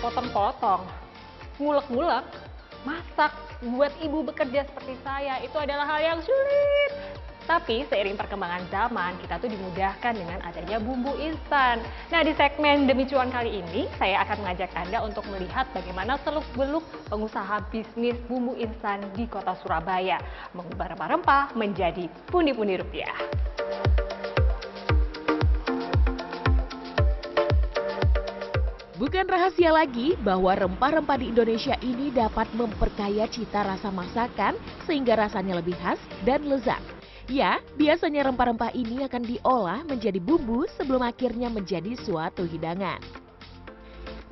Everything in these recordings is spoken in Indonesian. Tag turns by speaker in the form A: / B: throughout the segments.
A: potong-potong, ngulek-ngulek, masak, buat ibu bekerja seperti saya itu adalah hal yang sulit. Tapi seiring perkembangan zaman, kita tuh dimudahkan dengan adanya bumbu instan. Nah, di segmen Demi Cuan kali ini, saya akan mengajak Anda untuk melihat bagaimana seluk-beluk pengusaha bisnis bumbu instan di kota Surabaya, mengubah rempah-rempah menjadi pundi-pundi rupiah.
B: Bukan rahasia lagi bahwa rempah-rempah di Indonesia ini dapat memperkaya cita rasa masakan sehingga rasanya lebih khas dan lezat. Ya, biasanya rempah-rempah ini akan diolah menjadi bumbu sebelum akhirnya menjadi suatu hidangan.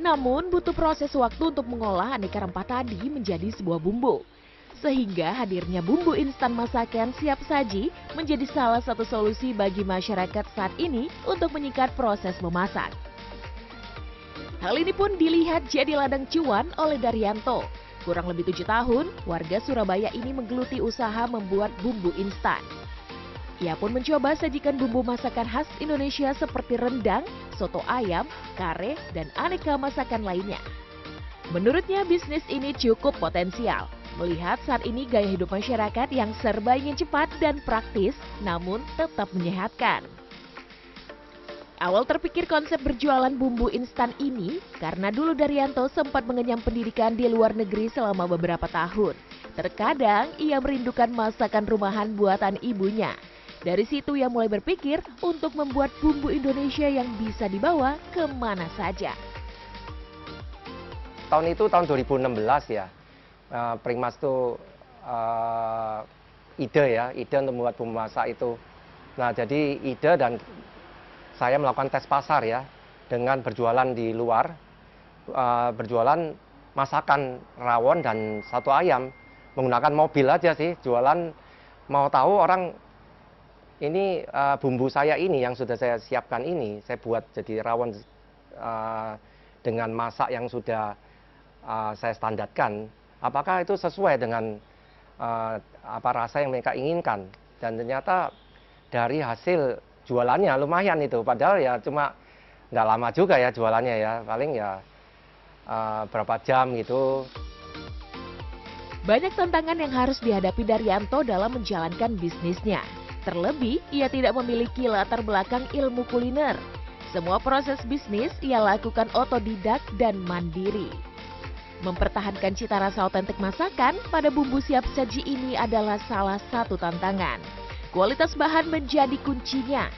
B: Namun butuh proses waktu untuk mengolah aneka rempah tadi menjadi sebuah bumbu. Sehingga hadirnya bumbu instan masakan siap saji menjadi salah satu solusi bagi masyarakat saat ini untuk menyingkat proses memasak. Hal ini pun dilihat jadi ladang cuan oleh Daryanto. Kurang lebih 7 tahun, warga Surabaya ini menggeluti usaha membuat bumbu instan. Ia pun mencoba sajikan bumbu masakan khas Indonesia seperti rendang, soto ayam, kare, dan aneka masakan lainnya. Menurutnya bisnis ini cukup potensial, melihat saat ini gaya hidup masyarakat yang serba ingin cepat dan praktis, namun tetap menyehatkan. Awal terpikir konsep berjualan bumbu instan ini karena dulu Daryanto sempat mengenyam pendidikan di luar negeri selama beberapa tahun. Terkadang ia merindukan masakan rumahan buatan ibunya. Dari situ ia mulai berpikir untuk membuat bumbu Indonesia yang bisa dibawa kemana saja.
C: Tahun itu tahun 2016 ya, Primas tuh ide untuk membuat bumbu masak itu. Nah jadi ide dan saya melakukan tes pasar ya, dengan berjualan di luar, berjualan masakan rawon dan soto ayam, menggunakan mobil aja sih, jualan mau tahu orang ini bumbu saya ini yang sudah saya siapkan ini, saya buat jadi rawon dengan masak yang sudah saya standarkan, apakah itu sesuai dengan apa rasa yang mereka inginkan. Dan ternyata dari hasil jualannya lumayan itu, padahal ya cuma nggak lama juga ya jualannya ya, paling ya berapa jam gitu.
B: Banyak tantangan yang harus dihadapi Daryanto dalam menjalankan bisnisnya. Terlebih, ia tidak memiliki latar belakang ilmu kuliner. Semua proses bisnis ia lakukan otodidak dan mandiri. Mempertahankan cita rasa otentik masakan pada bumbu siap saji ini adalah salah satu tantangan. Kualitas bahan menjadi kuncinya.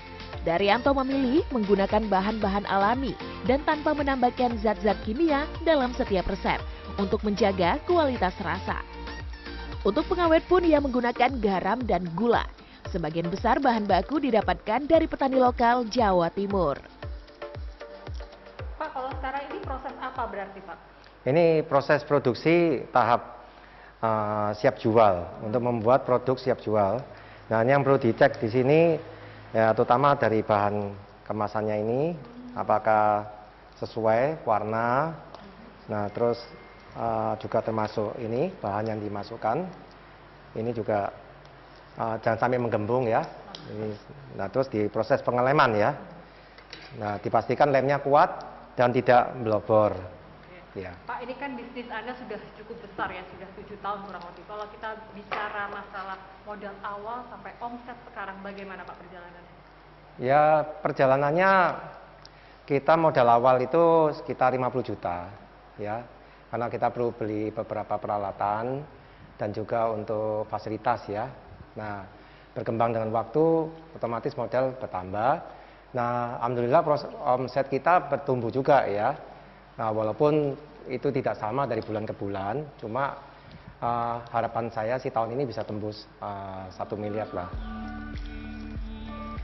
B: Daryanto memilih menggunakan bahan-bahan alami dan tanpa menambahkan zat-zat kimia dalam setiap resep untuk menjaga kualitas rasa. Untuk pengawet pun ia menggunakan garam dan gula. Sebagian besar bahan baku didapatkan dari petani lokal Jawa Timur.
A: Pak, kalau sekarang ini proses apa berarti Pak?
C: Ini proses produksi tahap siap jual, untuk membuat produk siap jual. Nah, yang perlu dicek di sini ya, terutama dari bahan kemasannya ini, apakah sesuai warna. Nah, terus juga termasuk ini bahan yang dimasukkan. Ini juga jangan sampai menggembung ya. Nah, terus diproses pengeleman ya. Nah, dipastikan lemnya kuat dan tidak melobor. Ya.
A: Pak, ini kan bisnis Anda sudah cukup besar ya, sudah 7 tahun kurang lebih. Kalau kita bicara masalah modal awal sampai omset sekarang, bagaimana Pak perjalanannya?
C: Ya, perjalanannya kita modal awal itu sekitar 50 juta ya. Karena kita perlu beli beberapa peralatan dan juga untuk fasilitas ya. Nah, berkembang dengan waktu, otomatis modal bertambah. Nah, alhamdulillah omset kita bertumbuh juga ya. Nah, walaupun itu tidak sama dari bulan ke bulan, cuma harapan saya sih tahun ini bisa tembus 1 miliar lah.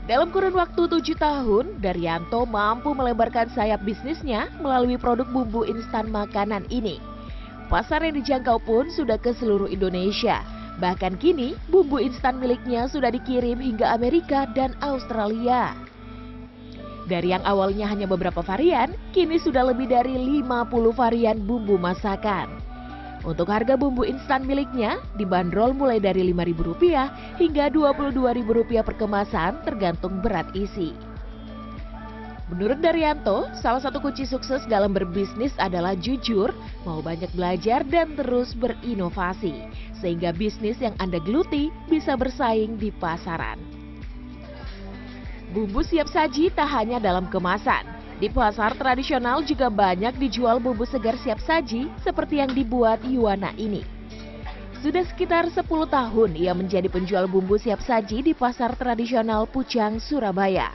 B: Dalam kurun waktu 7 tahun, Daryanto mampu melebarkan sayap bisnisnya melalui produk bumbu instan makanan ini. Pasar yang dijangkau pun sudah ke seluruh Indonesia. Bahkan kini, bumbu instan miliknya sudah dikirim hingga Amerika dan Australia. Dari yang awalnya hanya beberapa varian, kini sudah lebih dari 50 varian bumbu masakan. Untuk harga bumbu instan miliknya dibanderol mulai dari Rp5.000 hingga Rp22.000 per kemasan tergantung berat isi. Menurut Daryanto, salah satu kunci sukses dalam berbisnis adalah jujur, mau banyak belajar dan terus berinovasi. Sehingga bisnis yang Anda geluti bisa bersaing di pasaran. Bumbu siap saji tak hanya dalam kemasan. Di pasar tradisional juga banyak dijual bumbu segar siap saji seperti yang dibuat Yuwana ini. Sudah sekitar 10 tahun ia menjadi penjual bumbu siap saji di pasar tradisional Pucang, Surabaya.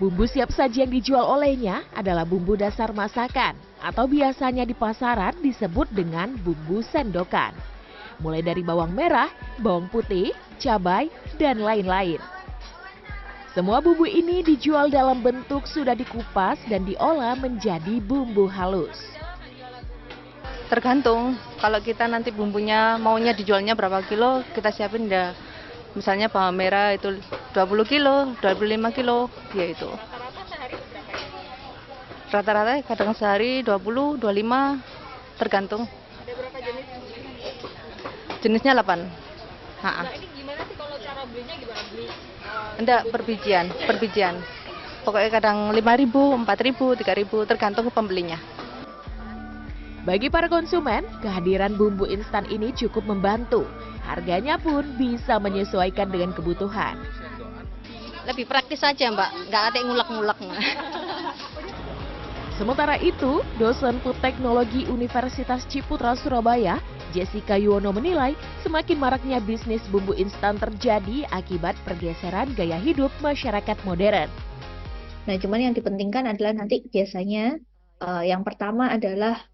B: Bumbu siap saji yang dijual olehnya adalah bumbu dasar masakan atau biasanya di pasaran disebut dengan bumbu sendokan. Mulai dari bawang merah, bawang putih, cabai, dan lain-lain. Semua bumbu ini dijual dalam bentuk sudah dikupas dan diolah menjadi bumbu halus.
D: Tergantung, kalau kita nanti bumbunya maunya dijualnya berapa kilo, kita siapin ya. Misalnya bawang merah itu 20 kilo, 25 kilo, ya itu.
A: Rata-rata sehari berapa ya?
D: Rata-rata kadang sehari 20, 25, tergantung.
A: Ada berapa jenis?
D: Jenisnya 8.
A: Nah ini gimana sih kalau cara belinya gimana? Beli?
D: Enggak, perbijian. Pokoknya kadang 5.000, 4.000, 3.000, tergantung ke pembelinya.
B: Bagi para konsumen, kehadiran bumbu instan ini cukup membantu. Harganya pun bisa menyesuaikan dengan kebutuhan.
E: Lebih praktis aja Mbak, nggak ada yang ngulek-ngulek.
B: Sementara itu, dosen food teknologi Universitas Ciputra Surabaya, Jessica Yuwono menilai semakin maraknya bisnis bumbu instan terjadi akibat pergeseran gaya hidup masyarakat modern.
F: Nah, cuman yang dipentingkan adalah nanti biasanya yang pertama adalah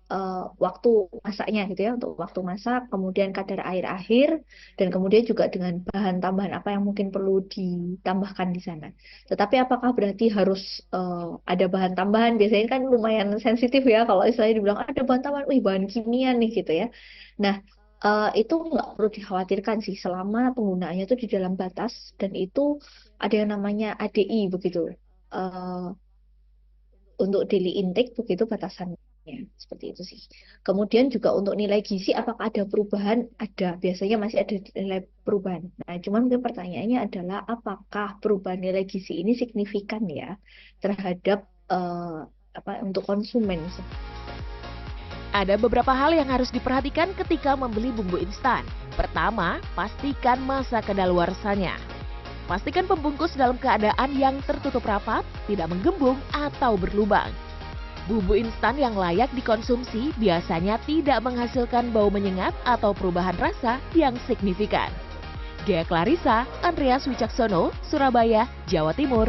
F: waktu masaknya gitu ya, untuk waktu masak, kemudian kadar air akhir, dan kemudian juga dengan bahan tambahan apa yang mungkin perlu ditambahkan di sana. Tetapi apakah berarti harus ada bahan tambahan? Biasanya kan lumayan sensitif ya kalau istilahnya dibilang ada bahan tambahan, wih bahan kimia nih gitu ya. Nah, itu nggak perlu dikhawatirkan sih selama penggunaannya itu di dalam batas, dan itu ada yang namanya ADI begitu. Untuk daily intake begitu batasannya, seperti itu sih. Kemudian juga untuk nilai gizi apakah ada perubahan? Ada, biasanya masih ada nilai perubahan. Nah, cuman mungkin pertanyaannya adalah apakah perubahan nilai gizi ini signifikan ya terhadap untuk konsumen.
B: Ada beberapa hal yang harus diperhatikan ketika membeli bumbu instan. Pertama, pastikan masa kedaluarsanya. Pastikan pembungkus dalam keadaan yang tertutup rapat, tidak menggembung atau berlubang. Bumbu instan yang layak dikonsumsi biasanya tidak menghasilkan bau menyengat atau perubahan rasa yang signifikan. Ghea Klarissa, Andreas Wicaksono, Surabaya, Jawa Timur.